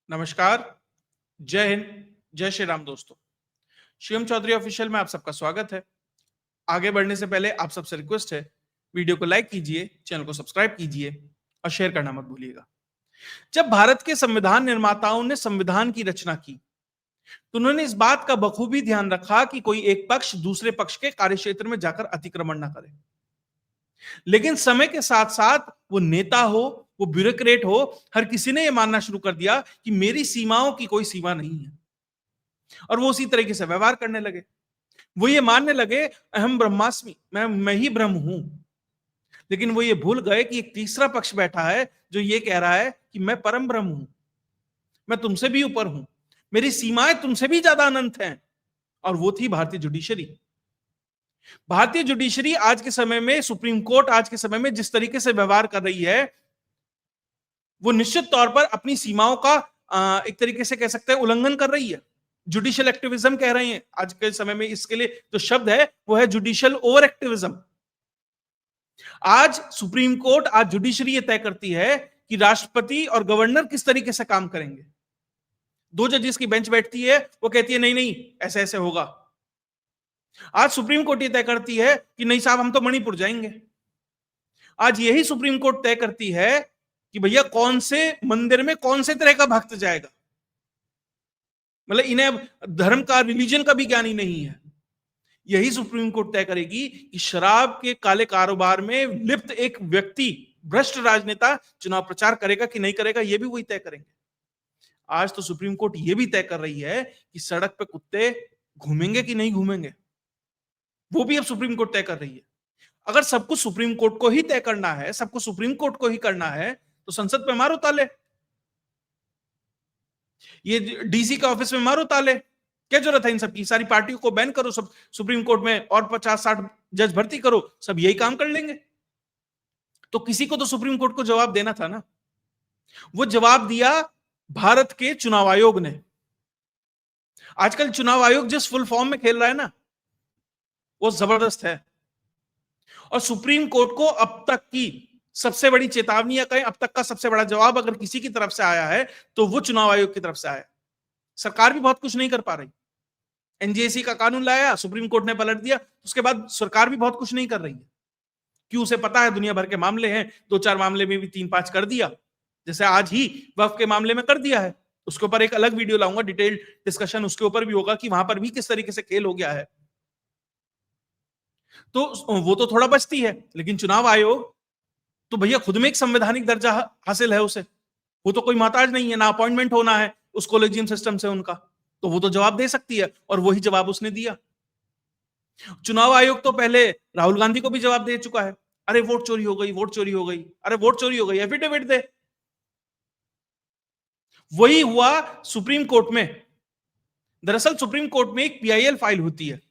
नमस्कार, जय हिंद, जय श्री राम दोस्तों। शिवम चौधरी ऑफिशियल में आप सबका स्वागत है। आगे बढ़ने से पहले आप सबसे रिक्वेस्ट है, वीडियो को लाइक कीजिए, चैनल को सब्सक्राइब कीजिए और शेयर करना मत भूलिएगा। जब भारत के संविधान निर्माताओं ने संविधान की रचना की, तो उन्होंने इस बात का बखूबी ध्यान रखा कि कोई एक पक्ष दूसरे पक्ष के कार्यक्षेत्र में जाकर अतिक्रमण ना करे। लेकिन समय के साथ साथ वो नेता हो, वो ब्यूरोक्रेट हो, हर किसी ने यह मानना शुरू कर दिया कि मेरी सीमाओं की कोई सीमा नहीं है और वो उसी तरीके से व्यवहार करने लगे। वो ये मानने लगे अहम ब्रह्मास्मि, मैं ही ब्रह्म हूं। लेकिन वो ये भूल गए कि एक तीसरा पक्ष बैठा है जो ये कह रहा है कि मैं परम ब्रह्म हूं, मैं तुमसे भी ऊपर हूं, मेरी सीमाएं तुमसे भी ज्यादा अनंत हैं। और वो थी भारतीय जुडिशरी। भारतीय जुडिशरी आज के समय में, सुप्रीम कोर्ट आज के समय में जिस तरीके से व्यवहार कर रही है, वो निश्चित तौर पर अपनी सीमाओं का एक तरीके से कह सकते हैं उल्लंघन कर रही है। जुडिशियल एक्टिविज्म कह रहे हैं आज के समय में। इसके लिए जो शब्द है वो है जुडिशियल ओवर एक्टिविज्म। आज सुप्रीम कोर्ट, आज जुडिशरी ये तय करती है कि राष्ट्रपति और गवर्नर किस तरीके से काम करेंगे। दो जजेस की बेंच बैठती है, वो कहती है नहीं नहीं ऐसे ऐसे होगा। आज सुप्रीम कोर्ट ये तय करती है कि नहीं साहब हम तो मणिपुर जाएंगे। आज यही सुप्रीम कोर्ट तय करती है कि भैया कौन से मंदिर में कौन से तरह का भक्त जाएगा। मतलब इन्हें अब धर्म का, रिलीजन का भी ज्ञान ही नहीं है। यही सुप्रीम कोर्ट तय करेगी कि शराब के काले कारोबार में लिप्त एक व्यक्ति, भ्रष्ट राजनेता चुनाव प्रचार करेगा कि नहीं करेगा, यह भी वही तय करेंगे। आज तो सुप्रीम कोर्ट यह भी तय कर रही है कि सड़क पे कुत्ते घूमेंगे कि नहीं घूमेंगे, वो भी अब सुप्रीम कोर्ट तय कर रही है। अगर सब कुछ सुप्रीम कोर्ट को ही तय करना है, सब कुछ सुप्रीम कोर्ट को ही करना है, तो संसद पे मारो ताले, ये डीसी का ऑफिस में मारो ताले। क्या जरूरत है इन सबकी? सारी पार्टियों को बैन करो, सब सुप्रीम कोर्ट में और 50-60 जज भर्ती करो, सब यही काम कर लेंगे। तो किसी को तो सुप्रीम कोर्ट को जवाब देना था ना। वो जवाब दिया भारत के चुनाव आयोग ने। आजकल चुनाव आयोग जिस फुल फॉर्म में खेल रहा है ना, वो जबरदस्त है। और सुप्रीम कोर्ट को अब तक की सबसे बड़ी चेतावनी, या कहें अब तक का सबसे बड़ा जवाब अगर किसी की तरफ से आया है तो वो चुनाव आयोग की तरफ से आया। सरकार भी बहुत कुछ नहीं कर पा रही। एनजीएसी का कानून लाया, सुप्रीम कोर्ट ने पलट दिया, उसके बाद सरकार भी बहुत कुछ नहीं कर रही है। क्यों? उसे पता है दुनिया भर के मामले हैं, 2-4 मामले में भी 3-5 कर दिया, जैसे आज ही वक्फ के मामले में कर दिया है। उसके ऊपर एक अलग वीडियो लाऊंगा, डिटेल्ड डिस्कशन उसके ऊपर भी होगा कि वहां पर भी किस तरीके से खेल हो गया है। तो वो तो थोड़ा बचती है, लेकिन चुनाव आयोग तो भैया खुद में एक संवैधानिक दर्जा हासिल है उसे। वो तो कोई मोहताज नहीं है, ना अपॉइंटमेंट होना है उस कॉलेजियम सिस्टम से उनका, तो वो तो जवाब दे सकती है, और वही जवाब उसने दिया। चुनाव आयोग तो पहले राहुल गांधी को भी जवाब दे चुका है, अरे वोट चोरी हो गई, वोट चोरी हो गई, अरे वोट चोरी हो गई, एफिडेविट दे। वही हुआ सुप्रीम कोर्ट में। दरअसल सुप्रीम कोर्ट में एक पीआईएल फाइल होती है।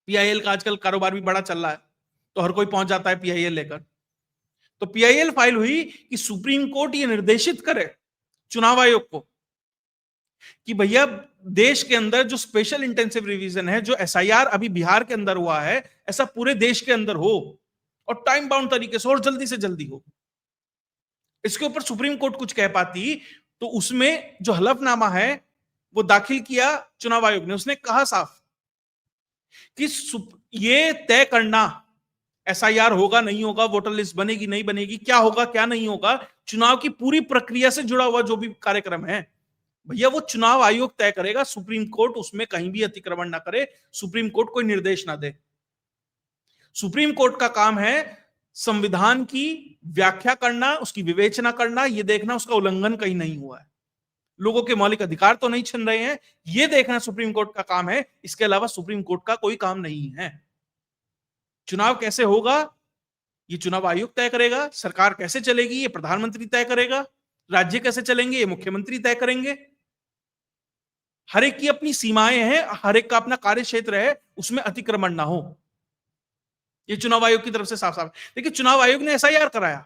पीआईएल का आजकल कारोबार भी बड़ा चल रहा है, तो हर कोई पहुंच जाता है पीआईएल लेकर। तो पीआईएल फाइल हुई कि सुप्रीम कोर्ट ये निर्देशित करे चुनाव आयोग को कि भैया देश के अंदर जो स्पेशल इंटेंसिव रिवीजन है, जो एसआईआर अभी बिहार के अंदर हुआ है, ऐसा पूरे देश के अंदर हो और टाइम बाउंड तरीके से और जल्दी से जल्दी हो। इसके ऊपर सुप्रीम कोर्ट कुछ कह पाती तो उसमें जो हलफनामा है वो दाखिल किया चुनाव आयोग ने। उसने कहा साफ कि ये तय करना एसआईआर होगा नहीं होगा, वोटर लिस्ट बनेगी नहीं बनेगी, क्या होगा क्या नहीं होगा, चुनाव की पूरी प्रक्रिया से जुड़ा हुआ जो भी कार्यक्रम है, भैया वो चुनाव आयोग तय करेगा। सुप्रीम कोर्ट उसमें कहीं भी अतिक्रमण ना करे, सुप्रीम कोर्ट कोई निर्देश ना दे। सुप्रीम कोर्ट का काम है संविधान की व्याख्या करना, उसकी विवेचना करना, यह देखना उसका उल्लंघन कहीं नहीं हुआ है, लोगों के मौलिक अधिकार तो नहीं छिन रहे हैं, यह देखना सुप्रीम कोर्ट का काम है। इसके अलावा सुप्रीम कोर्ट का कोई काम नहीं है। चुनाव कैसे होगा ये चुनाव आयोग तय करेगा, सरकार कैसे चलेगी ये प्रधानमंत्री तय करेगा, राज्य कैसे चलेंगे ये मुख्यमंत्री तय करेंगे। हर एक की अपनी सीमाएं हैं, हर एक का अपना कार्य क्षेत्र है, उसमें अतिक्रमण ना हो, ये चुनाव आयोग की तरफ से साफ साफ। देखिए चुनाव आयोग ने एसआईआर कराया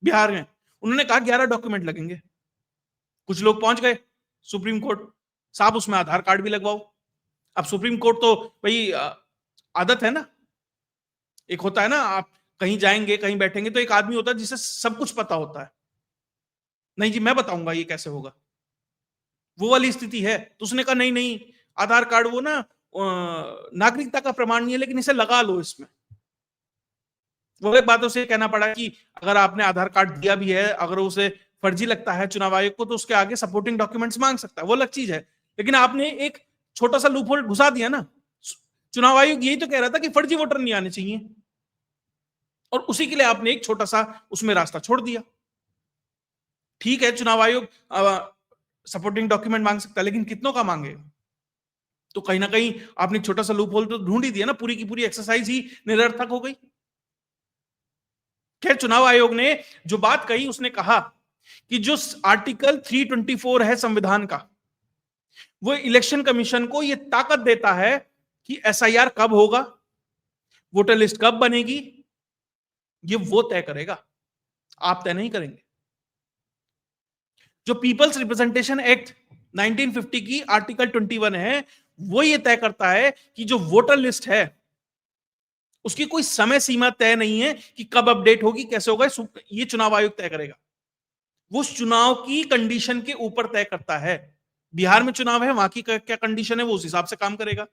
बिहार में, उन्होंने कहा 11 डॉक्यूमेंट लगेंगे। कुछ लोग पहुंच गए सुप्रीम कोर्ट, साहब उसमें आधार कार्ड भी लगवाओ। अब सुप्रीम कोर्ट तो भाई आदत है ना, एक होता है ना आप कहीं जाएंगे कहीं बैठेंगे तो एक आदमी होता है जिसे सब कुछ पता होता है, नहीं जी मैं बताऊंगा ये कैसे होगा। वो वाली स्थिति है। तो उसने कहा नहीं नहीं, आधार कार्ड वो ना नागरिकता का प्रमाण नहीं है, लेकिन इसे लगा लो इसमें। वो एक बात उसे कहना पड़ा कि अगर आपने आधार कार्ड दिया भी है, अगर उसे फर्जी लगता है चुनाव आयोग को, तो उसके आगे सपोर्टिंग डॉक्यूमेंट्स मांग सकता है, वो अलग चीज है। लेकिन आपने एक छोटा सा लूपहोल घुसा दिया ना। चुनाव आयोग यही तो कह रहा था कि फर्जी वोटर नहीं आने चाहिए, और उसी के लिए आपने एक छोटा सा उसमें रास्ता छोड़ दिया। ठीक है, चुनाव आयोग सपोर्टिंग डॉक्यूमेंट मांग सकता है, लेकिन कितनों का मांगेगा? तो कहीं ना कहीं आपने छोटा सा लूप होल तो ढूंढ ही दिया ना, पूरी की पूरी एक्सरसाइज ही निरर्थक हो गई। खैर, चुनाव आयोग ने जो बात कही, उसने कहा कि जो आर्टिकल 324 है संविधान का, वो इलेक्शन कमीशन को यह ताकत देता है कि एसआईआर कब होगा, वोटर लिस्ट कब बनेगी, ये वो तय करेगा, आप तय नहीं करेंगे। जो पीपल्स रिप्रेजेंटेशन एक्ट 1950 की आर्टिकल 21 है, वो ये तय करता है कि जो वोटर लिस्ट है उसकी कोई समय सीमा तय नहीं है कि कब अपडेट होगी, कैसे होगा, ये चुनाव आयोग तय करेगा। वो चुनाव की कंडीशन के ऊपर तय करता है। बिहार में चुनाव है, वहां की क्या कंडीशन है, वो उस हिसाब से काम करेगा।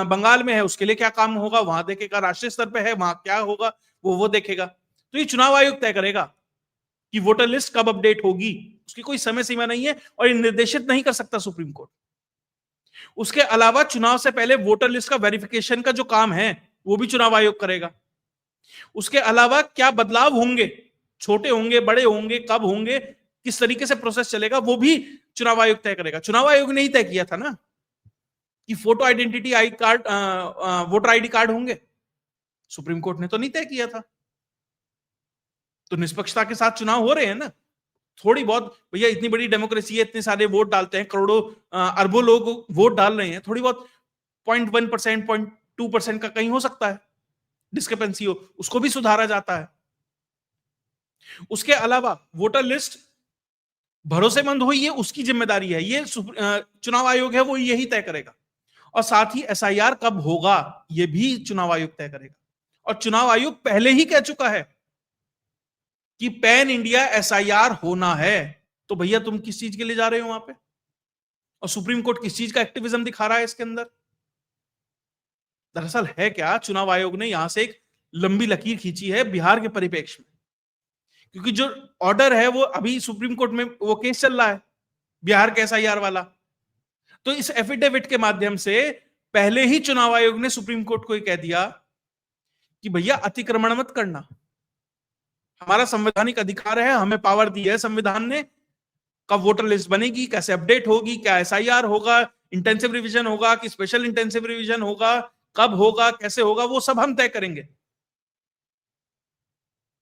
बंगाल में है, उसके लिए क्या काम होगा वहां देखेगा। राष्ट्रीय स्तर पे है, वहां क्या होगा वो देखेगा। तो ये चुनाव आयोग तय करेगा कि वोटर लिस्ट कब अपडेट होगी। उसकी कोई समय सीमा नहीं है, और ये निर्देशित नहीं कर सकता सुप्रीम कोर्ट। उसके अलावा चुनाव से पहले वोटर लिस्ट का वेरिफिकेशन का जो काम है, वो भी चुनाव आयोग करेगा। उसके अलावा क्या बदलाव होंगे, छोटे होंगे, बड़े होंगे, कब होंगे, किस तरीके से प्रोसेस चलेगा, वो भी चुनाव आयोग तय करेगा। चुनाव आयोग ने ही तय किया था ना कि photo identity I card, voter ID card होंगे। सुप्रीम कोर्ट ने तो नहीं तय किया था। तो निष्पक्षता के साथ चुनाव हो रहे हैं ना। थोड़ी बहुत, भैया इतनी बड़ी डेमोक्रेसी है, इतने सारे वोट डालते हैं, करोड़ों अरबों लोग वोट डाल रहे हैं, थोड़ी बहुत 0.1%, 0.2% का कहीं हो सकता है डिस्क्रिपेंसी हो, उसको भी सुधारा जाता है। उसके अलावा वोटर लिस्ट भरोसेमंद हो, ये उसकी जिम्मेदारी है, ये चुनाव आयोग है वो यही तय करेगा। और साथ ही एसआईआर कब होगा, ये भी चुनाव आयोग तय करेगा। और चुनाव आयोग पहले ही कह चुका है कि पैन इंडिया एसआईआर होना है। तो भैया तुम किस चीज के लिए जा रहे हो वहां पे? और सुप्रीम कोर्ट किस चीज का एक्टिविज्म दिखा रहा है इसके अंदर? दरअसल है क्या, चुनाव आयोग ने यहां से एक लंबी लकीर खींची है बिहार के परिप्रेक्ष्य में, क्योंकि जो ऑर्डर है वो अभी सुप्रीम कोर्ट में वो केस चल रहा है, बिहार के एसआईआर वाला। तो इस एफिडेविट के माध्यम से पहले ही चुनाव आयोग ने सुप्रीम कोर्ट को कह दिया कि भैया अतिक्रमण मत करना, हमारा संवैधानिक अधिकार है, हमें पावर दी है संविधान ने। कब वोटर लिस्ट बनेगी, कैसे अपडेट होगी, क्या एसआईआर होगा, इंटेंसिव रिवीजन होगा कि स्पेशल इंटेंसिव रिवीजन होगा, कब होगा, कैसे होगा, वो सब हम तय करेंगे।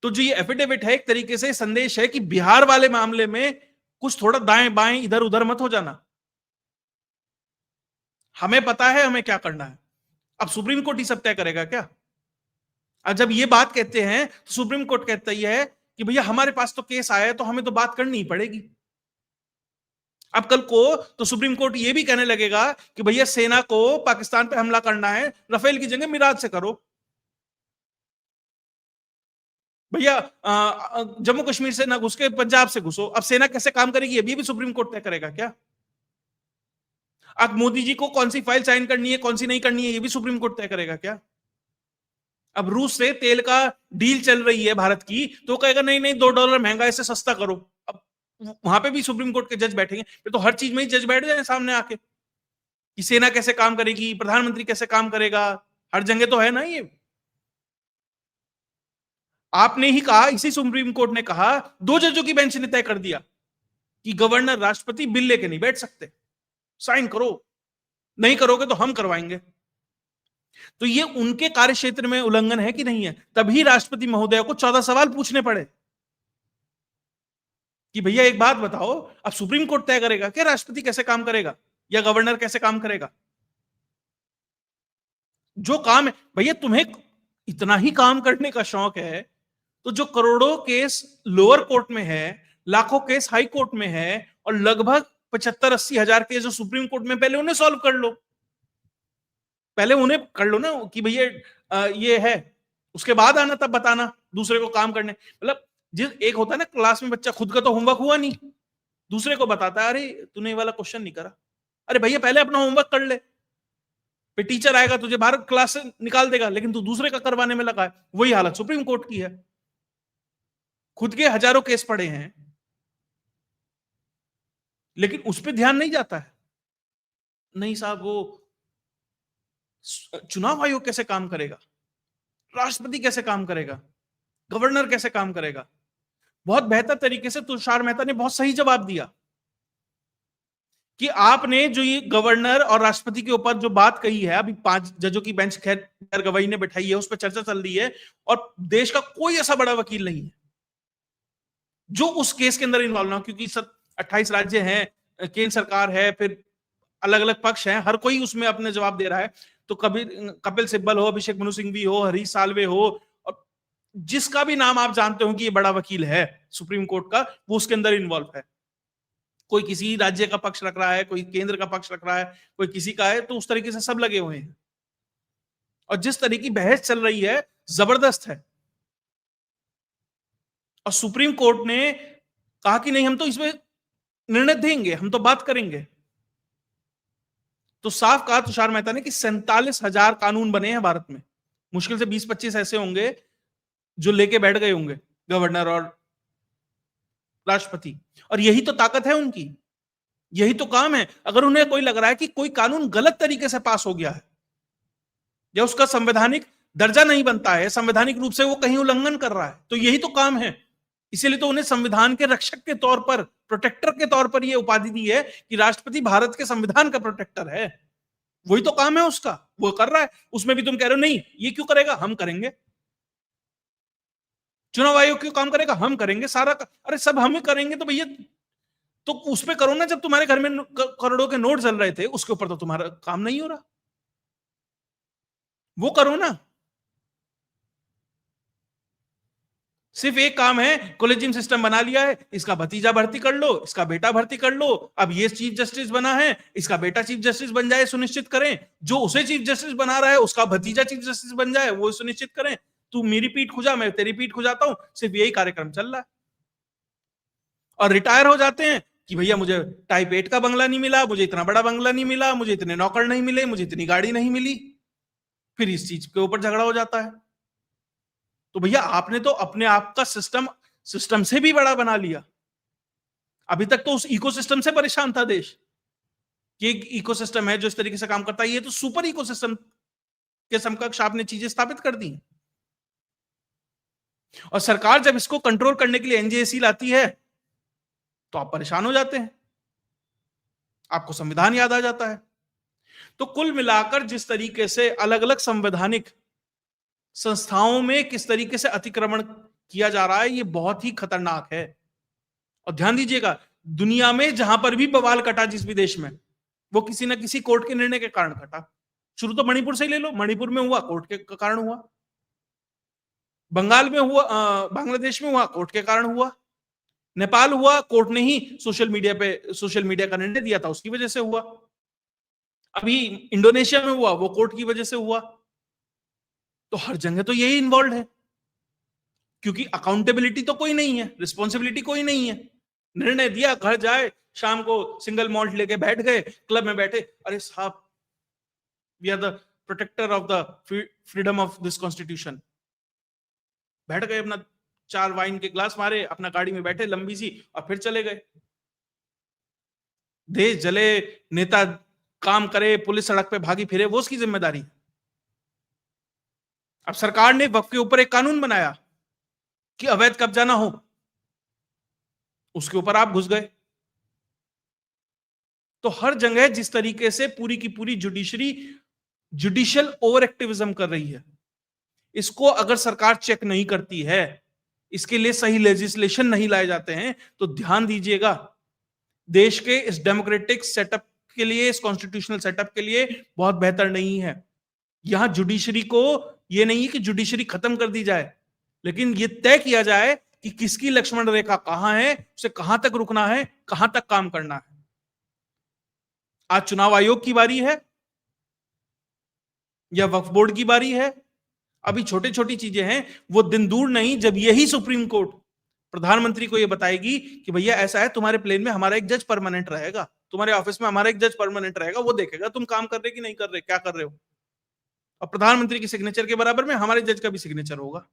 तो जो ये एफिडेविट है, एक तरीके से संदेश है कि बिहार वाले मामले में कुछ थोड़ा दाएं बाएं इधर उधर मत हो जाना, हमें पता है हमें क्या करना है। अब सुप्रीम कोर्ट ही सब तय करेगा क्या? और जब ये बात कहते हैं तो सुप्रीम कोर्ट कहता ही है कि भैया हमारे पास तो केस आया है, तो हमें तो बात करनी ही पड़ेगी। अब कल को तो सुप्रीम कोर्ट ये भी कहने लगेगा कि भैया सेना को पाकिस्तान पे हमला करना है, राफेल की जगह मिराज से करो। भैया जम्मू कश्मीर से ना घुस के पंजाब से घुसो। अब सेना कैसे काम करेगी, अभी भी सुप्रीम कोर्ट तय करेगा क्या? अब मोदी जी को कौन सी फाइल साइन करनी है, कौन सी नहीं करनी है, ये भी सुप्रीम कोर्ट तय करेगा क्या? अब रूस से तेल का डील चल रही है भारत की, तो कहेगा नहीं नहीं $2 महंगा, इसे सस्ता करो। अब वहां पे भी सुप्रीम कोर्ट के जज बैठेंगे, तो हर चीज में ही जज बैठ जाए सामने आके कि सेना कैसे काम करेगी, प्रधानमंत्री कैसे काम करेगा, हर जगह तो है ना ये। आपने ही कहा, इसी सुप्रीम कोर्ट ने कहा, 2 जजों की बेंच ने तय कर दिया कि गवर्नर राष्ट्रपति बिल लेके नहीं बैठ सकते, साइन करो, नहीं करोगे तो हम करवाएंगे। तो ये उनके कार्य क्षेत्र में उल्लंघन है कि नहीं है? तभी राष्ट्रपति महोदय को 14 सवाल पूछने पड़े कि भैया एक बात बताओ, अब सुप्रीम कोर्ट तय करेगा कि राष्ट्रपति कैसे काम करेगा या गवर्नर कैसे काम करेगा? जो काम है भैया, तुम्हें इतना ही काम करने का शौक है, तो जो करोड़ों केस लोअर कोर्ट में है, लाखों केस हाई कोर्ट में है, और लगभग 75-80 हजार केस जो सुप्रीम कोर्ट में, पहले उन्हें सॉल्व कर लो। पहले उन्हें कर लो ना कि भैया ये है, उसके बाद आना तब बताना दूसरे को काम करने। मतलब जिस एक होता है ना क्लास में बच्चा, खुद का तो होमवर्क हुआ नहीं, दूसरे को बताता है, अरे तूने ये वाला क्वेश्चन नहीं करा। अरे भैया पहले अपना होमवर्क कर ले, फिर टीचर आएगा तुझे बाहर क्लास से निकाल देगा, लेकिन तू दूसरे का करवाने में लगा है। वही हालत सुप्रीम कोर्ट की है। खुद के हजारों केस पड़े हैं, लेकिन उस पर ध्यान नहीं जाता है। नहीं साहब, वो चुनाव आयोग कैसे काम करेगा, राष्ट्रपति कैसे काम करेगा, गवर्नर कैसे काम करेगा। बहुत बेहतर तरीके से तुषार मेहता ने बहुत सही जवाब दिया कि आपने जो ये गवर्नर और राष्ट्रपति के ऊपर जो बात कही है, अभी 5 जजों की बेंच खैर गवाही ने बैठाई है, उस पर चर्चा चल रही है, और देश का कोई ऐसा बड़ा वकील नहीं है जो उस केस के अंदर इन्वॉल्व ना हो, क्योंकि 28 राज्य हैं, केंद्र सरकार है, फिर अलग अलग पक्ष हैं, हर कोई उसमें अपने जवाब दे रहा है। तो कभी कपिल सिब्बल हो, अभिषेक मनु सिंघवी हो, हरीश साल्वे हो, और जिसका भी नाम आप जानते हो कि ये बड़ा वकील है सुप्रीम कोर्ट का, वो उसके अंदर इन्वॉल्व है। कोई किसी राज्य का पक्ष रख रहा है, कोई केंद्र का पक्ष रख रहा है, कोई किसी का है, तो उस तरीके से सब लगे हुए हैं। और जिस तरह की बहस चल रही है, जबरदस्त है। और सुप्रीम कोर्ट ने कहा कि नहीं, हम तो इसमें निर्णय देंगे, हम तो बात करेंगे। तो साफ कहा तुषार मेहता ने कि 47,000 कानून बने हैं भारत में, मुश्किल से 20-25 ऐसे होंगे जो लेके बैठ गए होंगे गवर्नर और राष्ट्रपति। और यही तो ताकत है उनकी, यही तो काम है। अगर उन्हें कोई लग रहा है कि कोई कानून गलत तरीके से पास हो गया है या उसका संवैधानिक दर्जा नहीं बनता है, संवैधानिक रूप से वो कहीं उल्लंघन कर रहा है, तो यही तो काम है। इसीलिए तो उन्हें संविधान के रक्षक के तौर पर, प्रोटेक्टर के तौर पर यह उपाधि दी है कि राष्ट्रपति भारत के संविधान का प्रोटेक्टर है। वही तो काम है उसका, वो कर रहा है। उसमें भी तुम कह रहे हो नहीं ये क्यों करेगा, हम करेंगे। चुनाव आयोग क्यों काम करेगा, हम करेंगे सारा अरे सब हम ही करेंगे। तो भैया तो उस पर करो ना, जब तुम्हारे घर में करोड़ों के नोट चल रहे थे, उसके ऊपर तो तुम्हारा काम नहीं हो रहा, वो करो ना। सिर्फ एक काम है, कोलेजियम सिस्टम बना लिया है, इसका भतीजा भर्ती कर लो, इसका बेटा भर्ती कर लो। अब ये चीफ जस्टिस बना है, इसका बेटा चीफ जस्टिस बन जाए, सुनिश्चित करें। जो उसे चीफ जस्टिस बना रहा है, उसका भतीजा चीफ जस्टिस बन जाए, वो सुनिश्चित करें। तू मेरी पीठ खुजा, मैं तेरी पीठ खुजाता हूं। सिर्फ यही कार्यक्रम चल रहा है। और रिटायर हो जाते हैं कि भैया मुझे टाइप 8 का बंगला नहीं मिला, मुझे इतना बड़ा बंगला नहीं मिला, मुझे इतने नौकर नहीं मिले, मुझे इतनी गाड़ी नहीं मिली। फिर इस चीज के ऊपर झगड़ा हो जाता है। तो भैया आपने तो अपने आप का सिस्टम से भी बड़ा बना लिया। अभी तक तो उस इकोसिस्टम से परेशान था देश कि एक इकोसिस्टम है जो इस तरीके से काम करता है। ये तो सुपर इकोसिस्टम के समकक्ष आपने चीजें स्थापित कर दी। और सरकार जब इसको कंट्रोल करने के लिए एनजेएसी लाती है तो आप परेशान हो जाते हैं, आपको संविधान याद आ जाता है। तो कुल मिलाकर जिस तरीके से अलग अलग संवैधानिक संस्थाओं में किस तरीके से अतिक्रमण किया जा रहा है, ये बहुत ही खतरनाक है। और ध्यान दीजिएगा, दुनिया में जहां पर भी बवाल कटा जिस भी देश में, वो किसी ना किसी कोर्ट के निर्णय के कारण कटा। शुरू तो मणिपुर से ही ले लो, मणिपुर में हुआ कोर्ट के कारण हुआ, बंगाल में हुआ, बांग्लादेश में हुआ कोर्ट के कारण हुआ, नेपाल हुआ कोर्ट ने ही सोशल मीडिया का निर्णय दिया था, उसकी वजह से हुआ। अभी इंडोनेशिया में हुआ, वो कोर्ट की वजह से हुआ। तो हर जगह तो यही इन्वॉल्व है, क्योंकि अकाउंटेबिलिटी तो कोई नहीं है, रिस्पॉन्सिबिलिटी कोई नहीं है। निर्णय दिया, घर जाए, शाम को सिंगल मॉल्ट लेके बैठ गए, क्लब में बैठे, अरे साहब we are the protector of the freedom of this constitution. बैठ गए, अपना 4 वाइन के ग्लास मारे, अपना गाड़ी में बैठे लंबी सी, और फिर चले गए। देश जले, नेता काम करे, पुलिस सड़क पे भागी फिरे, वो उसकी जिम्मेदारी। अब सरकार ने वक्फ के ऊपर एक कानून बनाया कि अवैध कब्जा ना हो, उसके ऊपर आप घुस गए। तो हर जगह जिस तरीके से पूरी की पूरी जुडिशियल ओवर एक्टिविज्म कर रही है, इसको अगर सरकार चेक नहीं करती है, इसके लिए सही लेजिस्लेशन नहीं लाए जाते हैं, तो ध्यान दीजिएगा देश के इस डेमोक्रेटिक सेटअप के लिए, इस कॉन्स्टिट्यूशनल सेटअप के लिए बहुत बेहतर नहीं है। यहां जुडिशरी को यह नहीं है कि जुडिशरी खत्म कर दी जाए, लेकिन यह तय किया जाए कि किसकी लक्ष्मण रेखा कहां है, उसे कहां तक रुकना है, कहां तक काम करना है। आज चुनाव आयोग की बारी है या वक्फ बोर्ड की बारी है? अभी छोटी छोटी चीजें हैं, वो दिन दूर नहीं जब यही सुप्रीम कोर्ट प्रधानमंत्री को ये बताएगी कि भैया ऐसा है, तुम्हारे प्लेन में हमारा एक जज परमानेंट रहेगा, तुम्हारे ऑफिस में हमारा एक जज परमानेंट रहेगा, वो देखेगा तुम काम कर रहे कि नहीं कर रहे, क्या कर रहे हो। और प्रधानमंत्री की सिग्नेचर के बराबर में हमारे जज का भी सिग्नेचर होगा।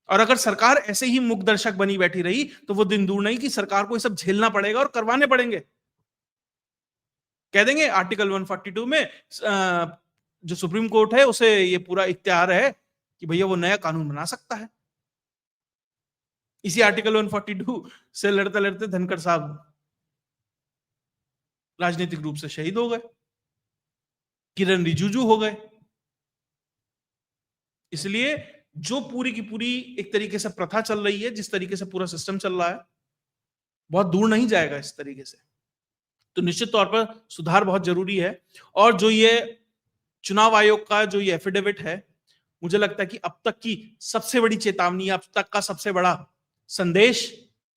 और अगर सरकार ऐसे ही मूक दर्शक बनी बैठी रही तो वो दिन दूर नहीं कि सरकार को ये सब झेलना पड़ेगा और करवाने पड़ेंगे। कह देंगे आर्टिकल 142 में जो सुप्रीम कोर्ट है उसे ये पूरा इख्तियार है कि भैया वो नया कानून बना सकता है। इसी आर्टिकल 142 से लड़ते लड़ते धनखड़ साहब राजनीतिक रूप से शहीद हो गए, किरण रिजिजू हो गए। इसलिए जो पूरी की पूरी एक तरीके से प्रथा चल रही है, जिस तरीके से पूरा सिस्टम चल रहा है, बहुत दूर नहीं जाएगा इस तरीके से। तो निश्चित तौर पर सुधार बहुत जरूरी है। और जो ये चुनाव आयोग का जो ये एफिडेविट है, मुझे लगता है कि अब तक की सबसे बड़ी चेतावनी, अब तक का सबसे बड़ा संदेश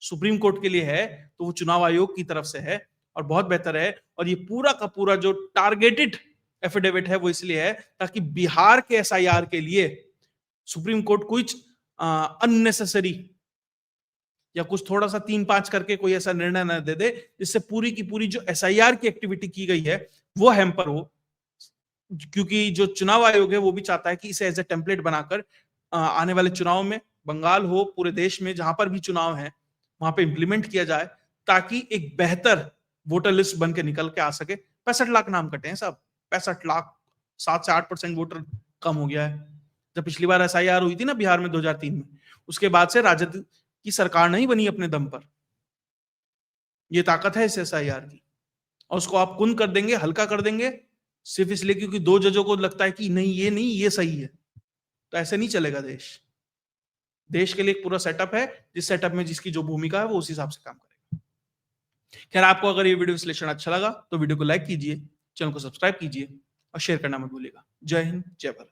सुप्रीम कोर्ट के लिए है तो वो चुनाव आयोग की तरफ से है, और बहुत बेहतर है। और ये पूरा का पूरा जो टारगेटेड एफिडेविट है वो इसलिए है ताकि बिहार के एसआईआर के लिए सुप्रीम कोर्ट कुछ अननेसेसरी या कुछ थोड़ा सा 3-5 करके कोई ऐसा निर्णय न दे दे जिससे पूरी की पूरी जो एसआईआर की एक्टिविटी की गई है वो हैम्पर हो। क्योंकि जो चुनाव आयोग है वो भी चाहता है कि इसे एज ए टेम्पलेट बनाकर आने वाले चुनाव में, बंगाल हो, पूरे देश में जहां पर भी चुनाव है वहां पे इंप्लीमेंट किया जाए, ताकि एक बेहतर वोटर लिस्ट बन के निकल के आ सके। 65 लाख नाम कटे हैं साहब, 65 लाख, 7 से 8% वोटर कम हो गया है। जब पिछली बार एसआईआर हुई थी ना बिहार में 2003 में, उसके बाद से राजद की सरकार नहीं बनी अपने दम पर। ये ताकत है इस एसआईआर की, और उसको आप कुंद कर देंगे, हल्का कर देंगे, सिर्फ इसलिए क्योंकि 2 जजों को लगता है कि नहीं ये सही है। तो ऐसे नहीं चलेगा देश। देश के लिए एक पूरा सेटअप है, जिस सेटअप में जिसकी जो भूमिका है वो उस हिसाब से काम करेगा। खैर, आपको अगर ये वीडियो विश्लेषण अच्छा लगा तो वीडियो को लाइक कीजिए, चैनल को सब्सक्राइब कीजिए और शेयर करना मत भूलिएगा। जय हिंद, जय भारत।